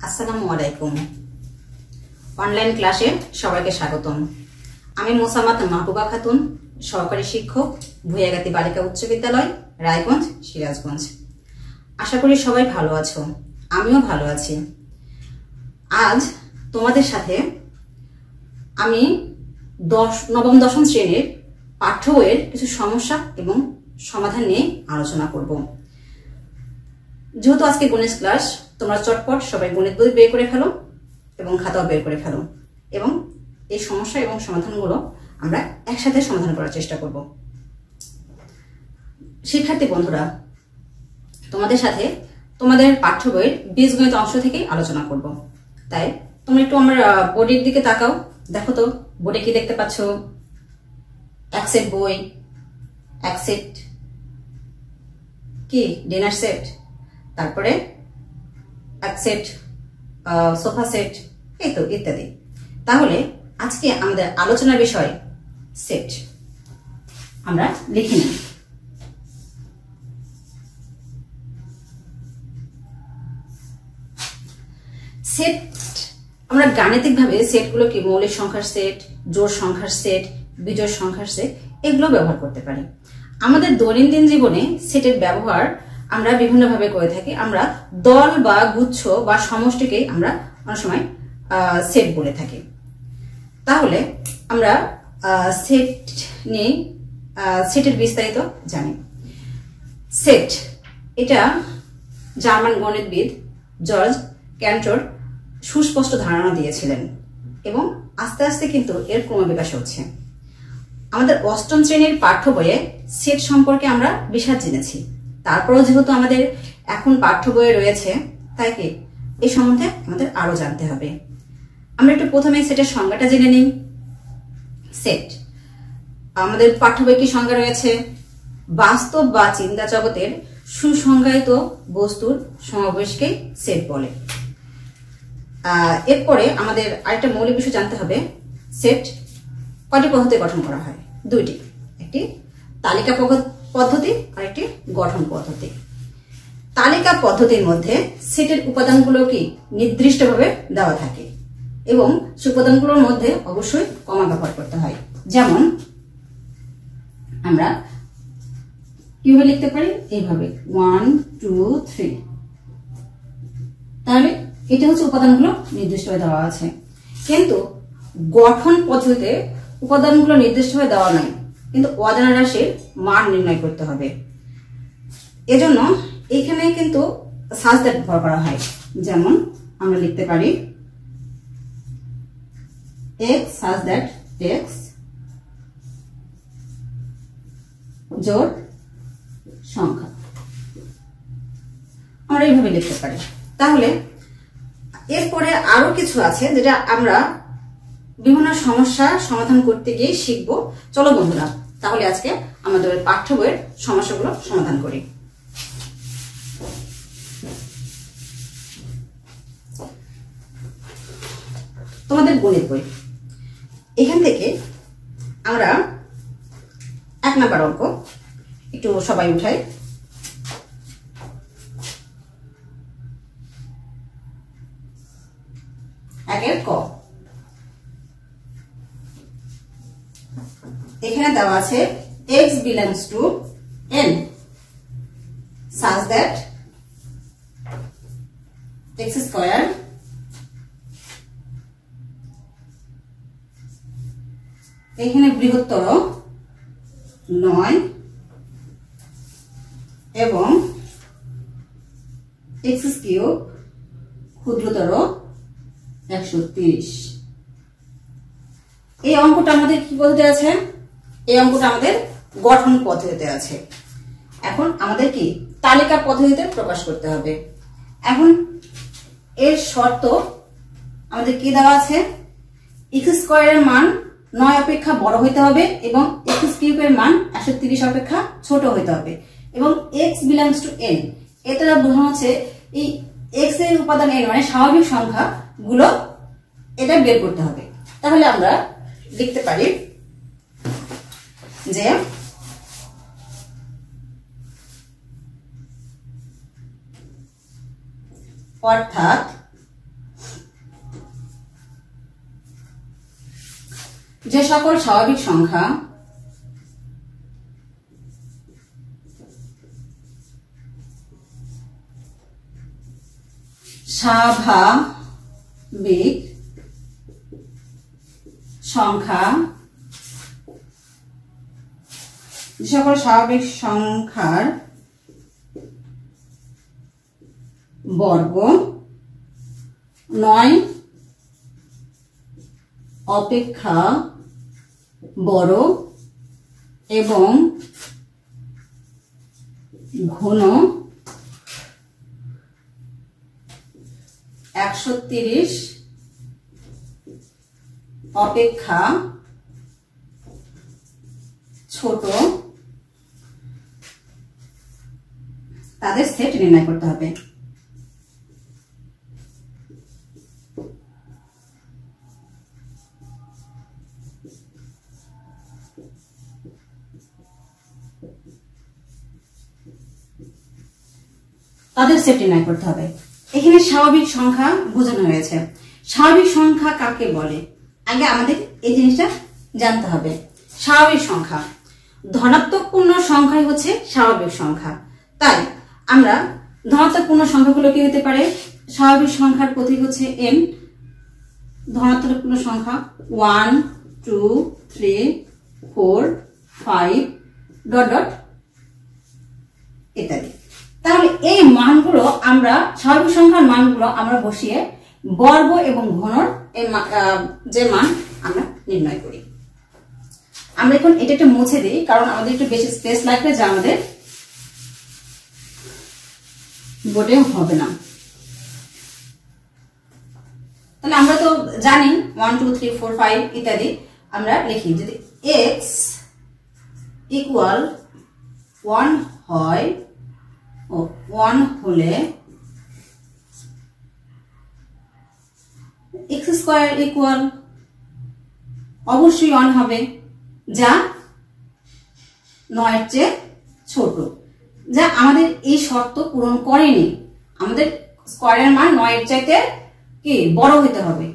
আসসালামু আলাইকুম। অনলাইন ক্লাসে সবাইকে স্বাগতম। আমি মোসাম্মদ মাহবুবা খাতুন, সহকারী শিক্ষক, ভুইয়াগাতি বালিকা উচ্চ বিদ্যালয়, রায়গঞ্জ, সিরাজগঞ্জ। আশা করি সবাই ভালো আছো, আমিও ভালো আছি। আজ তোমাদের সাথে আমি নবম দশম শ্রেণীর পাঠ্য বইয়ের কিছু সমস্যা এবং সমাধান নিয়ে আলোচনা করব। যেহেতু আজকে গণিত ক্লাস, তোমরা চটপট সবাই গণিত বই বের করে ফেলো এবং খাতাও বের করে ফেলো, এবং এই সমস্যা এবং সমাধানগুলো আমরা একসাথে সমাধান করার চেষ্টা করব। শিক্ষার্থী বন্ধুরা, তোমাদের সাথে তোমাদের পাঠ্য বইয়ের বীজগণিত অংশ থেকেই আলোচনা করব। তাই তোমরা একটু আমার বোর্ডের দিকে তাকাও, দেখো তো বোর্ডে কি দেখতে পাচ্ছ? এক সেট বই, এক সেট কি ডিনার সেট, তারপরে এক সেট সোফা সেট, এই তো ইত্যাদি। তাহলে আজকে আমাদের আলোচনার বিষয় সেট। আমরা লিখে নিই। সেট আমরা গাণিতিকভাবে সেটগুলোকে মৌলিক সংখ্যার সেট, জোড় সংখ্যার সেট, বিজোড় সংখ্যার সেট এগুলো ব্যবহার করতে পারি। আমাদের দৈনন্দিন জীবনে সেটের ব্যবহার আমরা বিভিন্নভাবে করে থাকি। আমরা দল বা গুচ্ছ বা সমষ্টিকে আমরা অনেক সময় সেট বলে থাকি। তাহলে আমরা সেট নিয়ে সেটের বিস্তারিত জানি। সেট এটা জার্মান গণিতবিদ জর্জ ক্যান্টর সুস্পষ্ট ধারণা দিয়েছিলেন, এবং আস্তে আস্তে কিন্তু এর ক্রমবিকাশ হচ্ছে। আমাদের অষ্টম শ্রেণীর পাঠ্য বইয়ে সেট সম্পর্কে আমরা বিশদ জেনেছি। তারপরেও যেহেতু আমাদের এখন পাঠ্য বইয়ে রয়েছে, তাই কি এই সম্বন্ধে আমাদের আরো জানতে হবে। আমরা একটু প্রথমে সেটের সংজ্ঞাটা জেনে নিই। সেট আমাদের পাঠ্য বই কি সংজ্ঞা রয়েছে? বাস্তব বা চিন্তা জগতের সুসংজ্ঞায়িত বস্তুর সমাবেশকেই সেট বলে। এরপরে আমাদের আরেকটা মৌলিক বিষয় জানতে হবে। সেট কয়টি পদ্ধতি গঠন করা হয়? দুইটি, একটি তালিকা পদ্ধতি আর একটি গঠন পদ্ধতি। তালিকা পদ্ধতির মধ্যে সেটের উপাদানগুলো কি নির্দিষ্টভাবে দেওয়া থাকে, এবং সেই উপাদানগুলোর মধ্যে অবশ্যই কমা ব্যবহার করতে হয়। যেমন আমরা কিভাবে লিখতে পারি? এইভাবে 1 2 3। তাহলে এটা হচ্ছে উপাদানগুলো নির্দিষ্টভাবে দেওয়া আছে। কিন্তু গঠন পদ্ধতিতে উপাদানগুলো নির্দিষ্টভাবে দেওয়া নাই, কিন্তু অজানা রাশির মান নির্ণয় করতে হবে। এজন্য এখানে কিন্তু সাজ দ্যাট ব্যবহার করা হয়। যেমন আমরা লিখতে পারি x সাজ দ্যাট x জোড় সংখ্যা, আমরা এইভাবে লিখতে পারি। তাহলে এরপরে আরো কিছু আছে যেটা আমরা বিভিন্ন সমস্যা সমাধান করতে গিয়ে শিখবো। চলো বন্ধুরা, তাহলে আজকে আমাদের পাঠ্য বইয়ের সমস্যাগুলো সমাধান করি। তোমাদের গণিত বই, এখান থেকে আমরা 1 নাম্বার অঙ্ক একটু সবাই উঠাই। একের ক। এখানে দেওয়া আছে x belongs to n such that x square এখানে বৃহত্তর 9 এবং x কিউব ক্ষুদ্রতর 130। এই অঙ্কটা আমাদের কি পদ্ধতি আছে? এই অঙ্কটা আমাদের গঠন পদ্ধতিতে আছে। এখন আমাদের কি তালিকা পদ্ধতিতে প্রকাশ করতে হবে। এখন এর শর্ত আমাদের কি দেওয়া আছে? x স্কয়ারের মান 9 অপেক্ষা বড় হইতে হবে, এবং x কিউবের মান 130 অপেক্ষা ছোট হইতে হবে, এবং x belongs to n এটা বোঝানো হচ্ছে এই x এর উপাদান n মানে স্বাভাবিক সংখ্যা গুলো এটা বের করতে হবে। তাহলে আমরা লিখতে পারি যে অর্থাৎ যে সকল স্বাভাবিক সংখ্যা স্বাভাবিক সংখ্যা যে সকল স্বাভাবিক সংখ্যার বর্গ 9 অপেক্ষা বড় এবং ঘন 130 অপেক্ষা ছোট তাদের সেট নির্ণয় করতে হবে। তাদের সেট নির্ণয় করতে হবে। এখানে স্বাভাবিক সংখ্যা বোঝানো হয়েছে। স্বাভাবিক সংখ্যা কাকে বলে আগে আমাদের এই জিনিসটা জানতে হবে। স্বাভাবিক সংখ্যা ধনাত্মক পূর্ণ সংখ্যাই হচ্ছে স্বাভাবিক সংখ্যা। তাই আমরা ধনাত্মক পূর্ণ সংখ্যাগুলো কি হতে পারে, স্বাভাবিক সংখ্যার প্রতীক হচ্ছে n, ধনাত্মক পূর্ণ সংখ্যা 1 2 3 4 5 ডট ডট ইত্যাদি। তাহলে এই মানগুলো আমরা স্বাভাবিক সংখ্যার মানগুলো আমরা বসিয়ে বর্গ এবং ঘনর যে মান আমরা নির্ণয় করি। আমরা এখন এটা একটু মুছে দিই, কারণ আমাদের একটু বেশি স্পেস লাগবে, যা আমাদের বোর্ডে হবে না। তাহলে আমরা তো জানি 1 2 3 4 5 ইত্যাদি আমরা লিখি। যদি x ইকুয়াল 1 হয়, 1 হলে x স্কয়ার ইকুয়াল অবশ্যই 1 হবে, যা 9 এর চেয়ে ছোট, যা আমাদের এই শর্ত পূরণ করেনি। আমাদের স্কয়ারের মান 9 এর চাইতে কি বড় হতে হবে।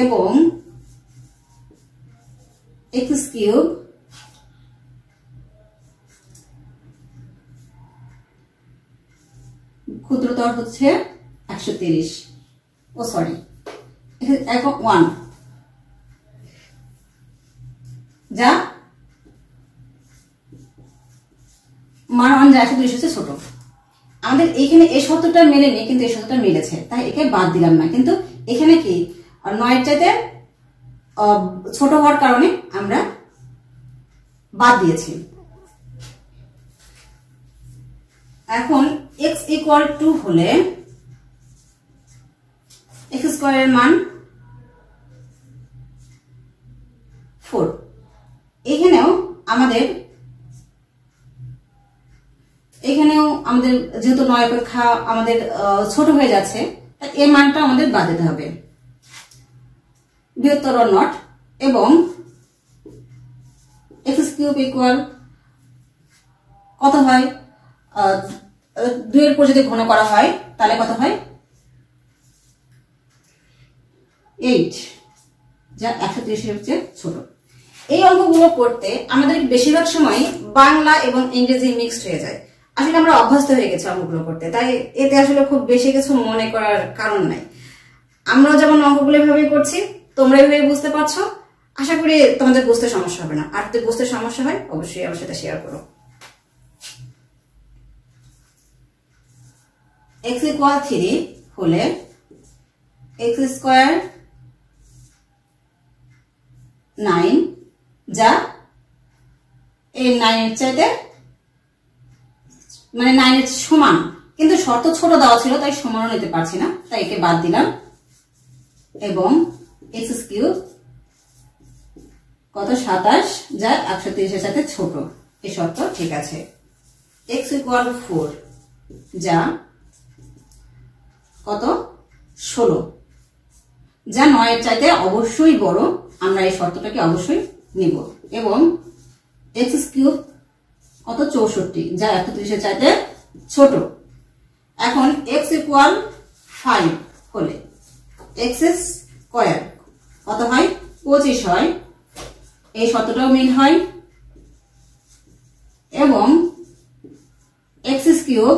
এবং x কিউব ক্ষুদ্রতর হচ্ছে 130, ও সরি এখন 1, যা মান 1 যা 130 হচ্ছে ছোট। আমাদের এইখানে এই শর্তটা মেলেনি, কিন্তু এই শর্তটা মিলেছে, তাই একে বাদ দিলাম না। কিন্তু এখানে কি 9 এর চাইতে ছোট হওয়ার কারণে আমরা বাদ দিয়েছি। এখন x ইকুয়াল 2 হলে x স্কয়ারের মান 4। এখানেও আমাদের যেহেতু 9 অপেক্ষা আমাদের ছোট হয়ে যাচ্ছে, তাই এই মানটা আমাদের বাদ দিতে হবে, বৃহত্তর নট। এবং x কিউব ইকুয়াল কত হয়, 2 এর পর যদি ঘন করা হয় তাহলে কত হয়, 8, যা 130 এর চেয়ে ছোট। এই অঙ্কগুলো করতে আমাদের বেশিরভাগ সময় বাংলা এবং ইংরেজি মিক্সড হয়ে যায়। আসলে আমরা অভ্যস্ত হয়ে গেছি অঙ্কগুলো করতে, তাই এতে আসলে খুব বেশি কিছু মনে করার কারণ নাই। আমরা যেমন অঙ্কগুলো এভাবেই করছি, তোমরা এভাবে বুঝতে পারছো। আশা করি তোমাদের বুঝতে সমস্যা হবে না। আর যদি বুঝতে সমস্যা হয় অবশ্যই আমার সাথে শেয়ার করো। x ইকুয়াল 3 হলে x স্কয়ার 9, যা এই 9 এর চাইতে মানে 9 এর সমান, কিন্তু শর্ত ছোট দেওয়া ছিল তাই সমানও নিতে পারছি না, তাই একে বাদ দিলাম। এবং x কিউব কত 27, যা 130 এর সাথে ছোট, এই শর্ত ঠিক আছে। x ইকুয়াল 4, যা কত 16, যা 9 এর চাইতে অবশ্যই বড়, আমরা এই শর্তটাকে অবশ্যই নিব। এবং x কিউব কত 64, যা 130 এর চাইতে ছোট। এখন x ইকুয়াল 5 হলে x স্কয়ার কত হয় 25 হয়, এই শর্তটাও মিল হয় এবং এক্স কিউব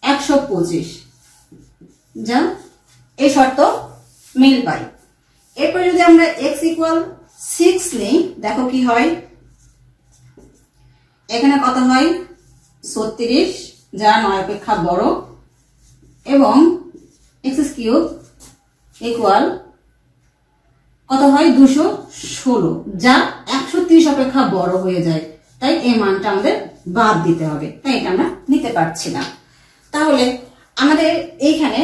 125 যা এই শর্ত মিল পাই। এরপর যদি আমরা x ইকুয়াল 6 নিই, দেখো কি হয়, এখানে কত হয় 36 যা 9 অপেক্ষা বড় এবং এক্স কিউব ইকুয়াল কত হয় 216 যা 130 অপেক্ষা বড় হয়ে যায়, তাই এই মানটা আমাদের বাদ দিতে হবে, তাই এটা আমরা নিতে পারছি না। তাহলে আমাদের এইখানে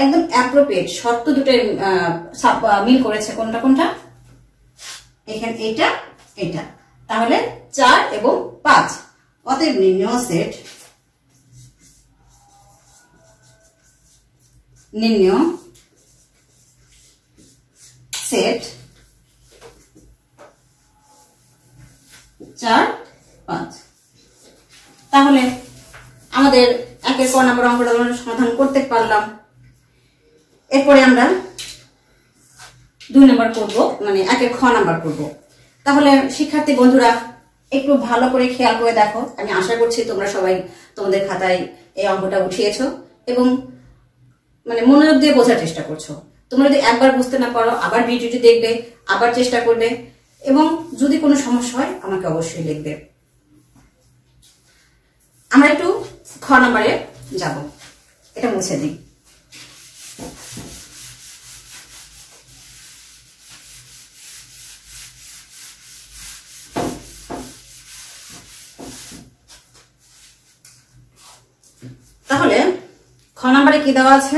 একদম অ্যাপ্রোপ্রিয়েট শর্ত দুটোর মিল করেছে, কোনটা কোনটা, এখানে এইটা এটা, তাহলে 4 এবং 5। অতএব নির্ণেয় সেট 4, 5। তাহলে আমাদের একের ক নম্বর অঙ্কটা সমাধান করতে পারলাম। এরপরে আমরা 2 নম্বর করব, মানে একের খ নাম্বার করব। তাহলে শিক্ষার্থী বন্ধুরা একটু ভালো করে খেয়াল করে দেখো, আমি আশা করছি তোমরা সবাই তোমাদের খাতায় এই অঙ্কটা উঠিয়েছো এবং মানে মনোযোগ দিয়ে বোঝার চেষ্টা করছো। তোমরা যদি একবার বুঝতে না পারো আবার ভিডিওটি দেখবে, আবার চেষ্টা করবে এবং যদি কোনো সমস্যা হয় আমাকে অবশ্যই লিখবে। আমরা একটু খ নম্বরে যাব, এটা মুছে দিই। তাহলে খ নম্বরে কি দেওয়া আছে,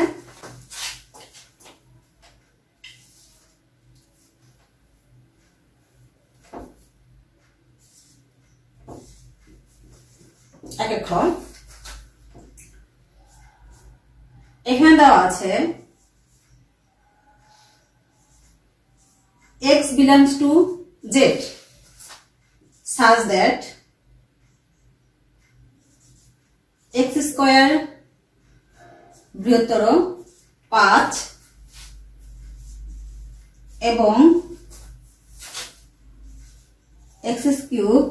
একের খ, এখানে দেওয়া আছে x belongs to z such that x square বৃহত্তর 5 এবং x কিউব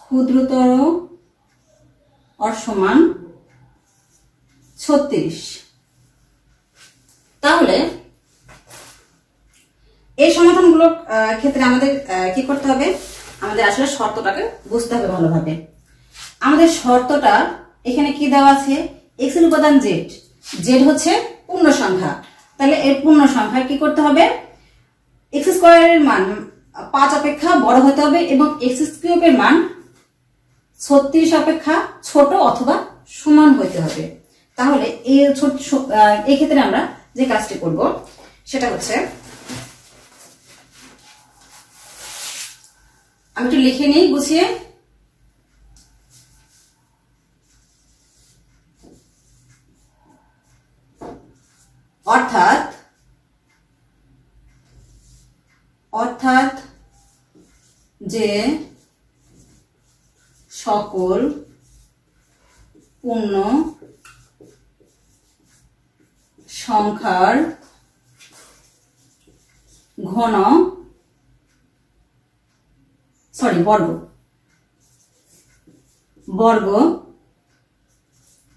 ক্ষুদ্রতর অর সমান 36। তাহলে এই সমাধানগুলোর ক্ষেত্রে আমাদের কি করতে হবে, আমাদের আসলে শর্তটাকে বুঝতে হবে ভালোভাবে। আমাদের শর্তটা এখানে কি দেওয়া আছে, x এর উপাদান z, z হচ্ছে পূর্ণ সংখ্যা, তাহলে এর পূর্ণ সংখ্যা কি করতে হবে, x স্কয়ারের মান 5 অপেক্ষা বড় হতে হবে এবং x কিউবের মান 36 অপেক্ষা ছোট অথবা সমান হতে হবে। তাহলে এই ক্ষেত্রে আমরা যে কাজটি করব সেটা হচ্ছে, আমি একটু লিখে নিই গুছিয়ে। অর্থাৎ যে সকল পূর্ণ সংখ্যার বর্গ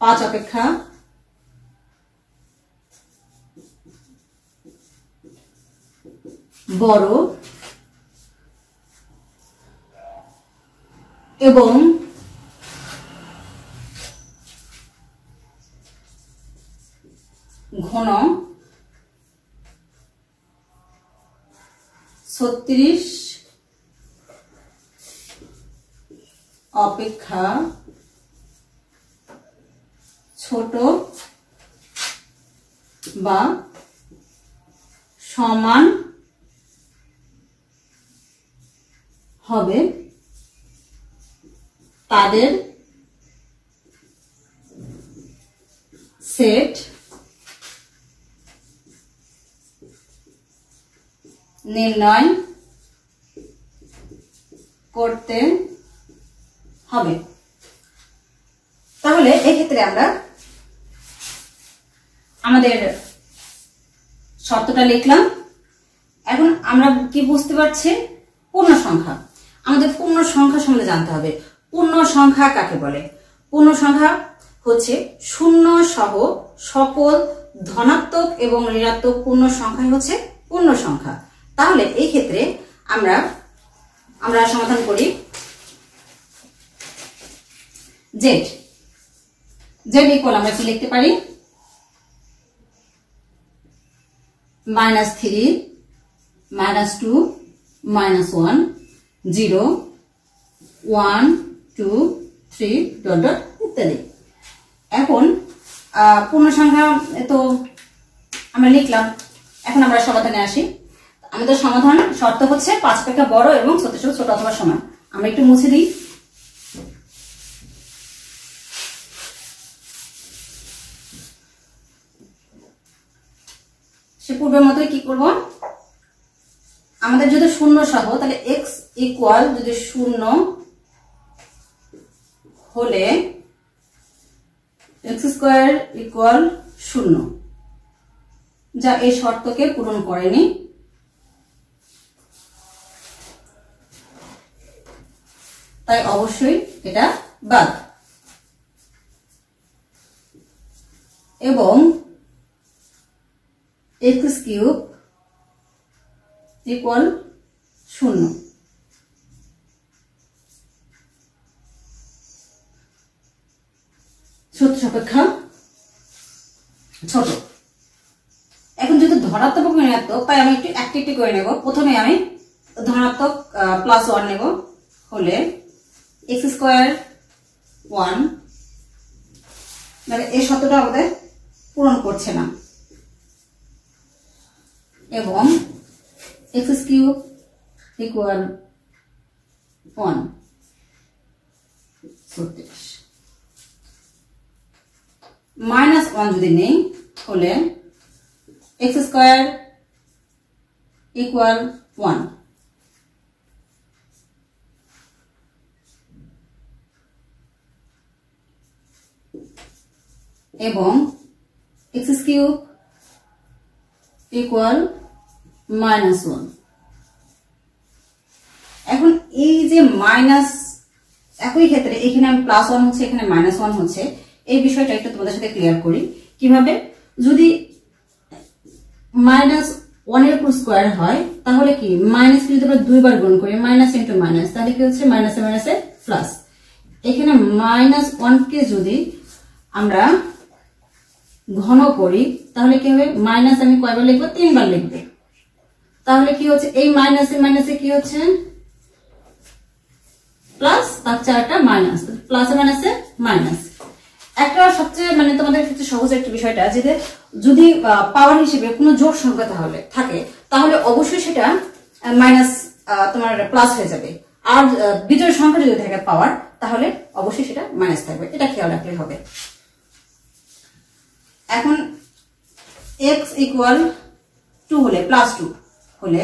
5 অপেক্ষা বড় এবং ঘন 36 অপেক্ষা ছোট বা সমান হবে তাদের সেট নির্ণয় করতে হবে। তাহলে এক্ষেত্রে আমরা আমাদের শর্তটা লিখলাম এখন আমরা কি বুঝতে পারছি? পূর্ণ সংখ্যা। আমাদের পূর্ণ সংখ্যা সম্বন্ধে জানতে হবে। পূর্ণ সংখ্যা কাকে বলে? পূর্ণ সংখ্যা হচ্ছে শূন্য সহ সকল ধনাত্মক এবং ঋণাত্মক পূর্ণ সংখ্যাই হচ্ছে পূর্ণ সংখ্যা। তাহলে এই ক্ষেত্রে আমরা সমাধান করি। জেড ইকুয়াল আমরা কি লিখতে পারি? -3, -2, -1, 0, 1, 2, 3 ডট ডট ইত্যাদি। এখন পূর্ণ সংখ্যা তো আমরা লিখলাম। এখন আমরা সমাধানে আসি। আমাদের সমাধান শর্ত হচ্ছে 5 অপেক্ষা বড় এবং 36 ছোট অথবা সমান। আমরা একটু মুছে দিই। সে পূর্বের মতোই কি করব? আমাদের যদি শূন্য সহ, তাহলে x ইকুয়াল যদি শূন্য হলে x স্কয়ার ইকুয়াল 0, যা এই শর্তকে পূরণ করেনি। তাই অবশ্যই এটা বাদ। এবং x কিউব ইকুয়াল 0, সত্য সাপেক্ষা ছোট। এখন যেহেতু ধনাত্মক ঋণাত্মক, তাই আমি একটু একটি করে নেব। প্রথমে আমি ধনাত্মক +1 নেব, হলে x স্কয়ার 1, মানে এই শর্তটা আমাদের পূরণ করছে না। এবং x কিউব ইকুয়াল 1, 36 -1 যদি নেই, হলে x স্কয়ার ইকুয়াল 1। এবং x কিউব ইকুয়াল -1। এখন এই যে মাইনাস, একই ক্ষেত্রে এখানে আমি +1 হচ্ছে, এখানে -1 হচ্ছে, এই বিষয়টা একটু তোমাদের সাথে ক্লিয়ার করি। কিভাবে? যদি -1 এর উপর স্কয়ার হয়, তাহলে কি মাইনাস যদি আমরা দুইবার গুণ করি, মাইনাস ইন্টু মাইনাস, তাহলে কি হচ্ছে মাইনাসে মাইনাসে প্লাস। এখানে -1 কে যদি আমরা ঘন করি, তাহলে কি হবে? মাইনাস আমি কয়বার লিখবো? 3 বার লিখবো। তাহলে কি হচ্ছে? এই মাইনাসে মাইনাসে কি হচ্ছে? প্লাস, তার চারটা মাইনাস, প্লাসে মাইনাসে মাইনাস। একটা সবচেয়ে তোমাদের ক্ষেত্রে সহজ একটা বিষয়টা, যে যদি পাওয়ার হিসেবে কোনো জোড় সংখ্যা থাকে, তাহলে অবশ্যই সেটা মাইনাস তোমার প্লাস হয়ে যাবে। আর বিজোড় সংখ্যা যদি থাকে পাওয়ার, তাহলে অবশ্যই সেটা মাইনাস থাকবে। এটা খেয়াল রাখলে হবে। এখন x ইকুয়াল 2 হলে, +2 হলে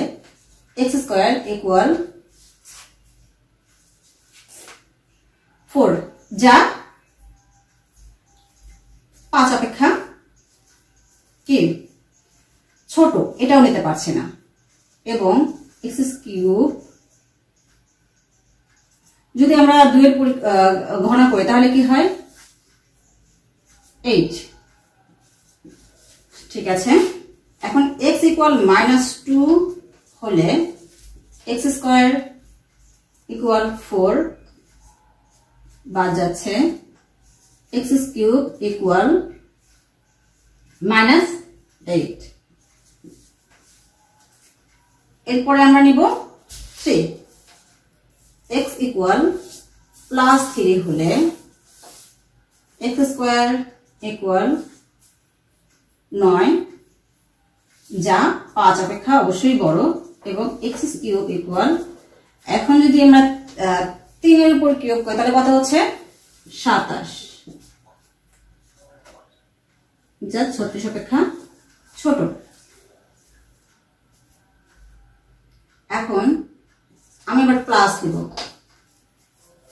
x স্কয়ার ইকুয়াল 4, যা 5 অপেক্ষা কি ছোট, এটাও নিতে পারছে না। এবং x কিউব যদি আমরা 2 এর ঘন করি, তাহলে কি হয়? 8। ঠিক আছে। এখন x ইকুয়াল -2 হলে x স্কয়ার ইকুয়াল 4 বাদ যাচ্ছে, x কিউব ইকুয়াল -8। এরপরে আমরা নিব 3। x ইকুয়াল +3 হলে x স্কয়ার ইকুয়াল 9, যা 5 অপেক্ষা অবশ্যই বড়। এবং x কিউব ইকুয়াল, এখন যদি আমরা 3 এর উপর কিউব করি, তাহলে কত হচ্ছে? 27, যা 36 অপেক্ষা ছোট। এখন আমি এবার প্লাস দিব।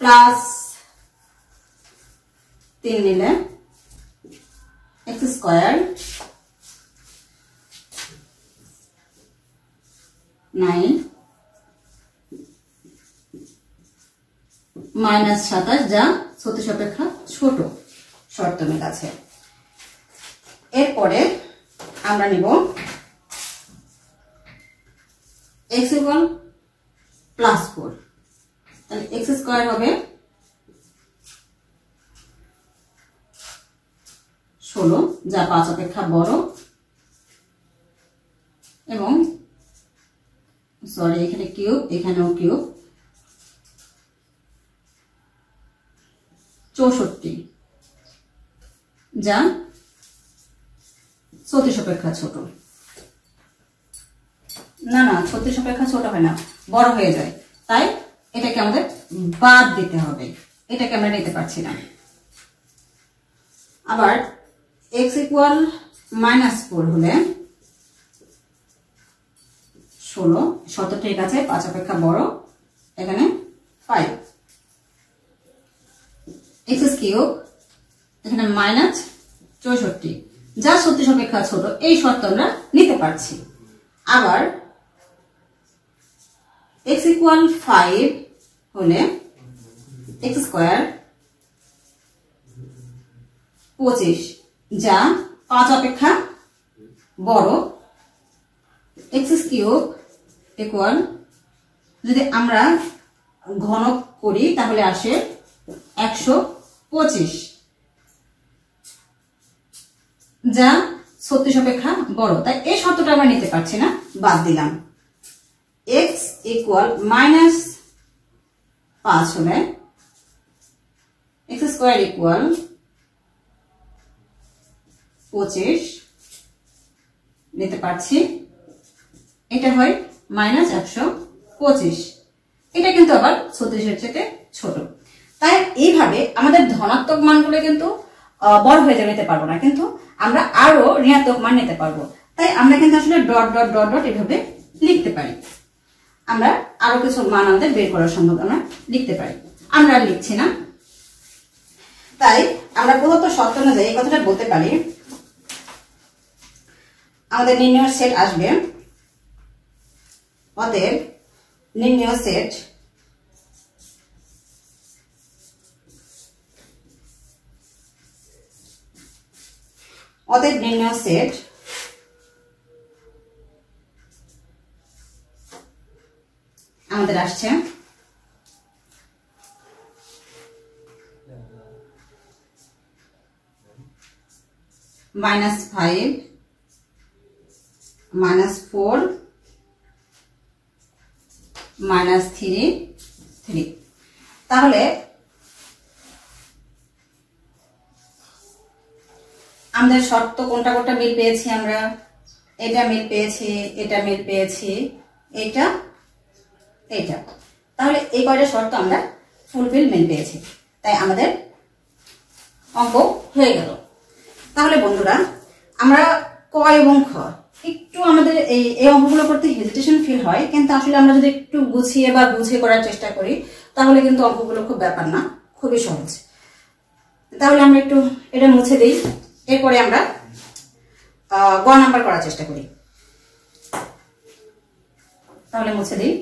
+3 নিলে x স্কয়ার 9 -27 যা 36 অপেক্ষা ছোট শর্ত মিল আছে। এরপরে আমরা নিব x = +4, তাহলে x² হবে 16 যা 5 অপেক্ষা বড় এবং সরি এখানে কিউব, এখানেও কিউব, 64 যা 36 অপেক্ষা ছোট। না 36 অপেক্ষা ছোট হয় না, বড় হয়ে যায়, তাই এটাকে আমাদের বাদ দিতে হবে, এটাকে আমরা নিতে পারছি না। আবার x = -4 হলে 16 শর্ত ঠিক আছে, 5 অপেক্ষা বড়, এখানে 5 x³ এখানে -64 যা 36 অপেক্ষা ছোট, এই শর্ত আমরা নিতে পারছি। আবার x = 5 হলে x² 25 যা 5 অপেক্ষা বড়, x³ = যদি আমরা ঘনক করি তাহলে আসে 125 যা 36 অপেক্ষা বড়, তাই এই শর্তটা আমরা নিতে পারছি না, বাদ দিলাম। x = -5 হলে x² = 25 নিতে পারছি, এটা হয় -125, এটা কিন্তু আবার 36 এর চেয়ে ছোট। তাই এইভাবে আমাদের ধনাত্মক মানগুলো কিন্তু বড় হয়ে যাবে, নিতে পারবো না, কিন্তু আমরা আরো ঋণাত্মক মান নিতে পারবো। তাই আমরা কিন্তু আসলে ডট ডট ডট ডট এভাবে লিখতে পারি। আমরা আরো কিছু মান আমাদের বের করা সম্ভব, আমরা লিখতে পারি, আমরা লিখছি না। তাই আমরা প্রদত্ত শর্ত অনুযায়ী এই কথাটা বলতে পারি, আমাদের নির্ণয় সেট আসবে, অতএব নির্ণয় সেট আমাদের আসছে -5 -4 -3 তাহলে আমাদের শর্ত কোনটা কোনটা মিল পেয়েছি, আমরা এটা মিল পেয়েছি, এটা মিল পেয়েছি, এটা, তাহলে এই কয়টা শর্ত আমরা ফুলফিল মিল পেয়েছি, তাই আমাদের অঙ্ক হয়ে গেল। তাহলে বন্ধুরা আমরা ক এবং খ একটু আমাদের এই অঙ্কগুলো করতে হেজিটেশন ফিল হয়, কিন্তু আসলে আমরা যদি একটু গুছিয়ে বা বুঝে করার চেষ্টা করি তাহলে কিন্তু অঙ্কগুলো খুব ব্যাপার না, খুবই সহজ। তাহলে আমরা একটু এটা মুছে দিই, এরপরে আমরা গ নাম্বার করার চেষ্টা করি। তাহলে মুছে দিই।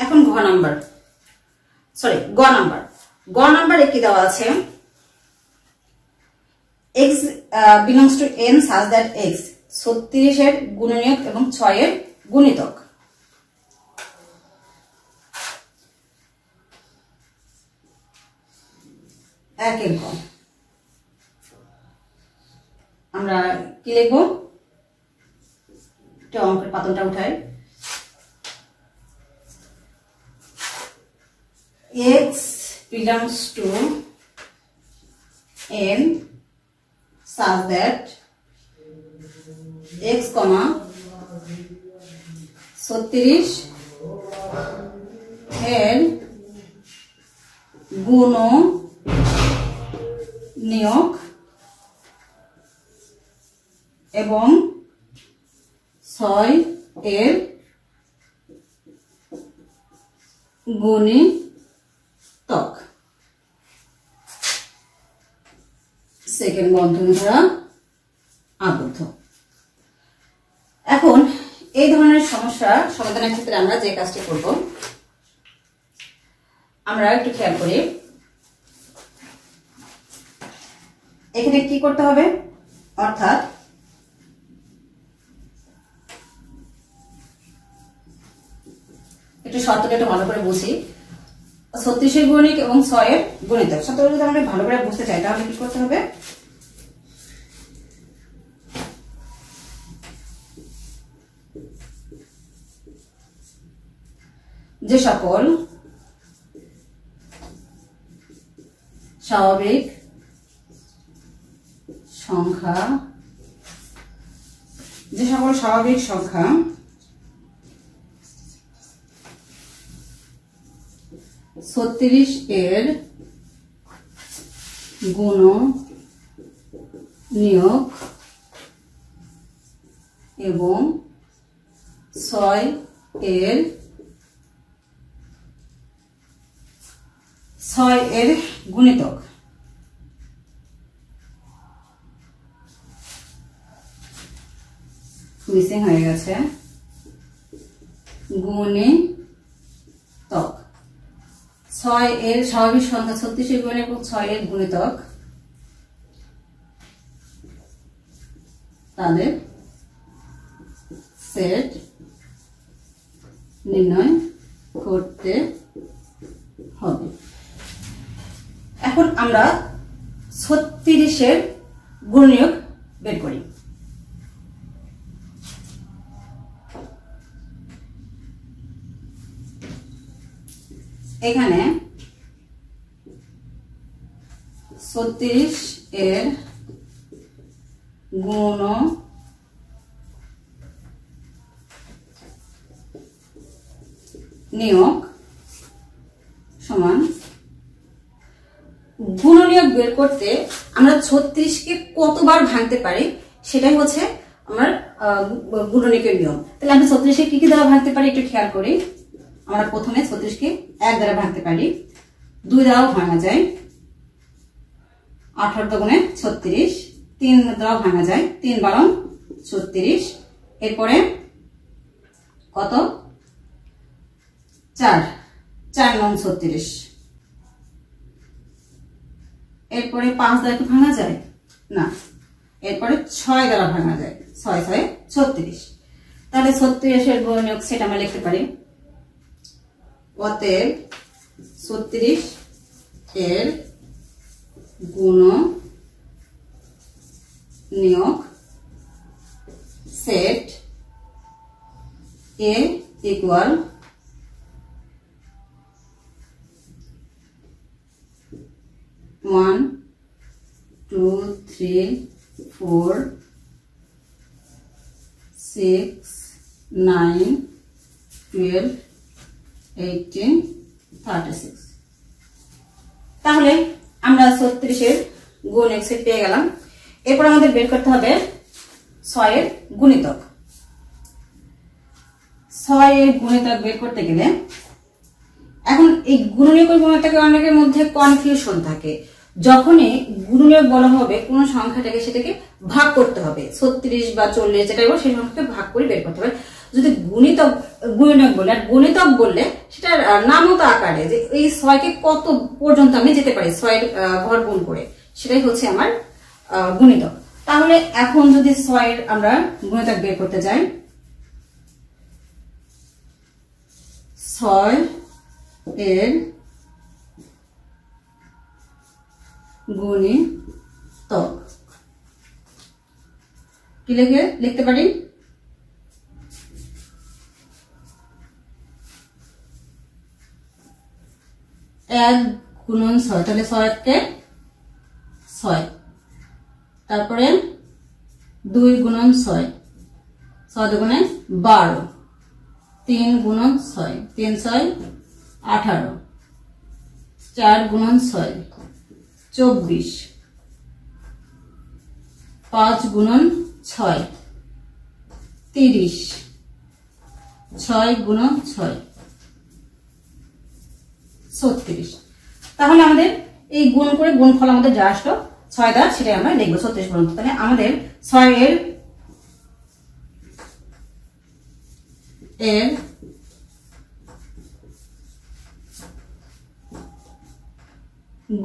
এখন গ নাম্বারে কি দেওয়া আছে, x belongs to n such that x 36 এর গুণনীয়ক এবং 6 এর গুণিতক। একের ক আমরা কি লিখবো, এটা অঙ্কের পাতনটা উঠাই, x belongs to n such that x, 36 এর গুণনীয়ক এবং 6 এর গুণিতক। সেকেন্ড বন্ধনী দ্বারা আবদ্ধ। এখন এই ধরনের সমস্যা সমাধানের ক্ষেত্রে আমরা যে কাজটি করব, আমরা একটু খেয়াল করি এখানে কি করতে হবে। অর্থাৎ একটু শর্তটা একটু ভালো করে বুঝি। 36 এর গুণিক এবং 6 এর গুণিতক শর্তটা যদি আমরা ভালো করে বুঝতে চাই তাহলে কি করতে হবে, যে সকল স্বাভাবিক সংখ্যা 36 এর গুণনীয়ক এবং 6 এর গুণিতক মিসিং হয়ে গেছে, গুণিতক 6 এর স্বাভাবিক সংখ্যা 36 এর গুণিতক এবং 6 এর গুণিতক তাদের সেট নির্ণয় করতে হবে। এখন আমরা 36 এর গুণনীয়ক বের করি। এখানে 36 এর গুণনীয়ক সমান, গুণনীয়ক বের করতে আমরা 36 কে কতবার ভাঙতে পারি সেটাই হচ্ছে আমার গুণনীয়কের নিয়ম। তাহলে আমরা 36 কে কি দ্বারা ভাঙতে পারি একটু খেয়াল করি। আমরা প্রথমে 36 কে 1 দ্বারা ভাঙতে পারি, 2 দ্বারাও ভাঙা যায়, 18 দুগুণে 36, 3 দ্বারাও ভাঙা যায়, 3 12 36, এরপরে কত 4 9 36, এরপরে 5 দ্বারা কি ভাঙা যায় না, এরপরে 6 দ্বারা ভাঙা যায়, 6 6 36। তাহলে 36 এর গুণনীয়ক সেট আমরা লিখতে পারি। অতএব 36 এর গুণনীয়ক সেট A equal 1 2 3 4 6 9 12 18 36। তাহলে আমরা 36 এর গুণনীয়ক সেট পেয়ে গেলাম। এরপর আমাদের বের করতে হবে 6 এর গুণিতক। 6 এর গুণিতক বের করতে গেলে এখন এই গুণনীয়ক ও গুণিতকে অনেকের মধ্যে কনফিউশন থাকে। যখনই গুণনীয়ক বলা হবে কোন সংখ্যাটাকে সেটাকে ভাগ করতে হবে, 36 বা 40 যেটাই বল সেই সংখ্যাকে ভাগ করে বের করতে হবে। যদি গুণনীয়ক বলে আর গুণিতক বললে সেটার নামত আকারে যে এই 6 কে কত পর্যন্ত আমি যেতে পারি 6 এর ঘর গুণ করে, সেটাই হচ্ছে আমার গুণিতক। তাহলে এখন যদি 6 এর আমরা গুণিতক বের করতে যাই, 6 এর গুণিতক কি লিখতে পারি, 1 গুণন 6, তাহলে 6 কে 6, তারপরে 2 গুণন 6, 6 দুগুণে 12, 3 গুণন 6, 3 6 18, 4 গুণন 6 24, 5 গুণন 6 30, 6 গুণন 6 36। তাহলে আমাদের এই গুণ করে গুণফল আমাদের যা আসলো 6 দ্বারা সেটাই আমরা লিখবো 36 পর্যন্ত। তাহলে আমাদের 6 এর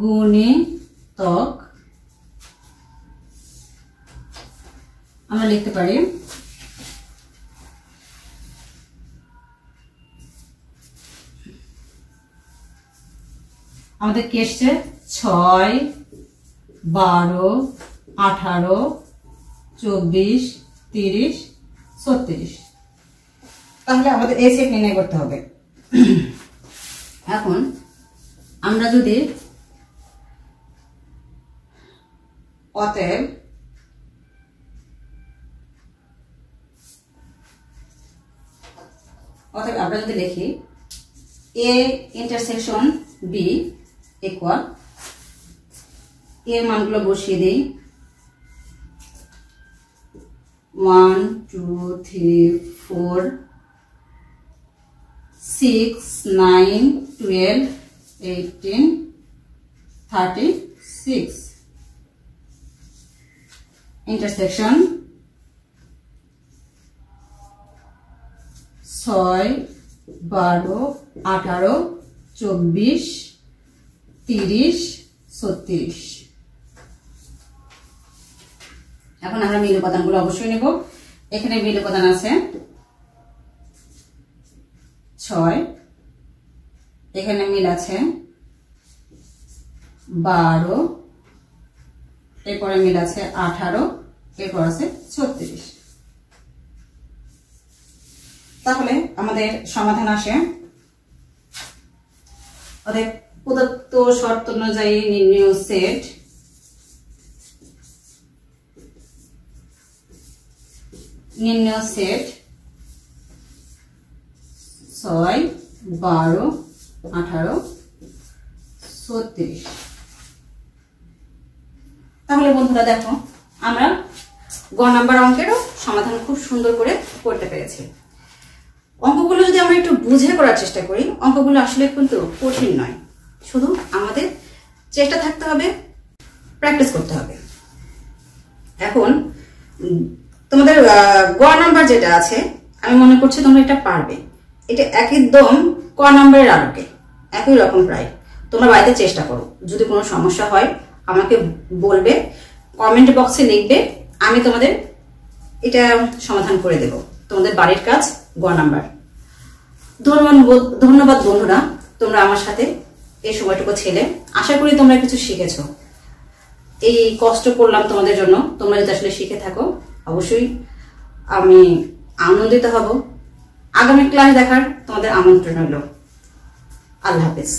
গুণিতক আমরা লিখতে পারি আমাদের কি এসছে 6 12 18 24 30 36। তাহলে আমাদের এই সেট নির্ণয় করতে হবে। এখন আমরা যদি অতএব আমরা যদি লিখি A ইন্টারসেকশন B ইকুয়াল, এর মানগুলো বসিয়ে দেই 1 2 3 4 6 9 12 18 36 ইন্টারসেকশন 6 12 18 24 30 36। এখন আমরা মিল উপাদানগুলো অবশ্যই নেব। এখানে মিল উপাদান আছে 6, এখানে মিল আছে 12, এরপরে মিল আছে 18, এরপর আছে 36। তাহলে আমাদের সমাধান আসে প্রদত্ত শর্ত অনুযায়ী নির্ণেয় সেট নির্ণেয় সেট 6 12 18 36। তাহলে বন্ধুরা দেখো আমরা গ নাম্বার অঙ্কেরও সমাধান খুব সুন্দর করে করতে পেরেছি। অঙ্কগুলো যদি আমরা একটু বুঝে করার চেষ্টা করি, অঙ্কগুলো আসলে কিন্তু কঠিন নয়, শুধু আমাদের চেষ্টা থাকতে হবে, প্র্যাকটিস করতে হবে। এখন তোমাদের গ নাম্বার যেটা আছে আমি মনে করছি তোমরা এটা পারবে। এটা একদম ক নাম্বারের আলোকে একই রকম প্রায়। তোমরা বাড়িতে চেষ্টা করো, যদি কোনো সমস্যা হয় আমাকে বলবে, কমেন্ট বক্সে লিখবে, আমি তোমাদের এটা সমাধান করে দেব। তোমাদের বাড়ির কাজ গ নাম্বার। ধন্যবাদ বন্ধুরা, তোমরা আমার সাথে এই সময়টুকু ছিলে। আশা করি তোমরা কিছু শিখেছো। এই কষ্ট করলাম তোমাদের জন্য, তোমরা যদি আসলে শিখে থাকো অবশ্যই আমি আনন্দিত হব। আগামী ক্লাস দেখার তোমাদের আমন্ত্রণ হলো। আল্লাহ হাফেজ।